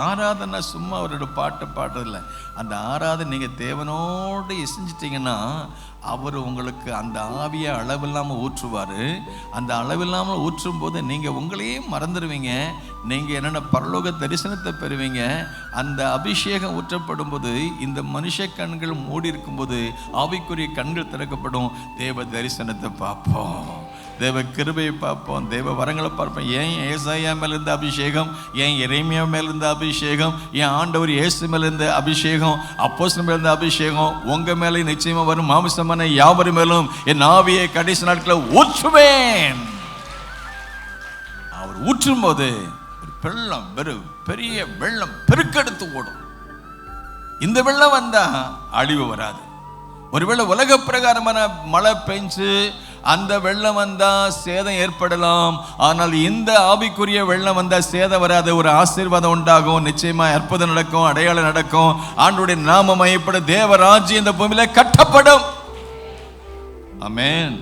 ஆராதனை சும்மா அவரோட பாட்டை பாடுறதில்ல. அந்த ஆராதனை நீங்கள் தேவனோடு செஞ்சிட்டிங்கன்னா அவர் உங்களுக்கு அந்த ஆவியை அளவில்லாமல் ஊற்றுவார். அந்த அளவில்லாமல் ஊற்றும் போது நீங்கள் உங்களையே மறந்துடுவீங்க. நீங்கள் என்னென்ன பரலோக தரிசனத்தை பெறுவீங்க. அந்த அபிஷேகம் ஊற்றப்படும் போது இந்த மனுஷ கண்கள் மூடி இருக்கும்போது ஆவிக்குரிய கண்கள் திறக்கப்படும். தேவ தரிசனத்தை பார்ப்போம், தேவ கிருபையை பார்ப்போம், தேவ வரங்களை பார்ப்போம். ஏன் ஏசாயா மேலிருந்த அபிஷேகம், ஏன் எரேமியா மேலிருந்த அபிஷேகம், ஏன் ஆண்டவர் இயேசு மேலிருந்த அபிஷேகம், அப்போஸ்தலர் மேலிருந்த அபிஷேகம் உங்க மேலே நிச்சயமா வரும். மாமிசமான யாவரும் மேலும் என் ஆவியை கடைசி நாட்களில் ஊற்றுவேன். அவர் ஊற்றும் போது ஒரு வெள்ளம், பெரிய வெள்ளம் பெருக்கெடுத்து ஓடும். இந்த வெள்ளம் வந்தா அழிவு வராது. ஒருவேளை உலக பிரகாரமான மழை பெஞ்சு அந்த வெள்ளம் வந்தா சேதம் ஏற்படலாம். ஆனால் இந்த ஆவிக்குரிய வெள்ளம் வந்தா சேதம் வராது. ஒரு ஆசீர்வாதம் உண்டாகும், நிச்சயமா அற்புதம் நடக்கும், அடையாளம் நடக்கும். ஆண்டவருடைய நாமம் மையப்படும், தேவராஜ்யம் இந்த பூமியில கட்டப்படும். ஆமென்.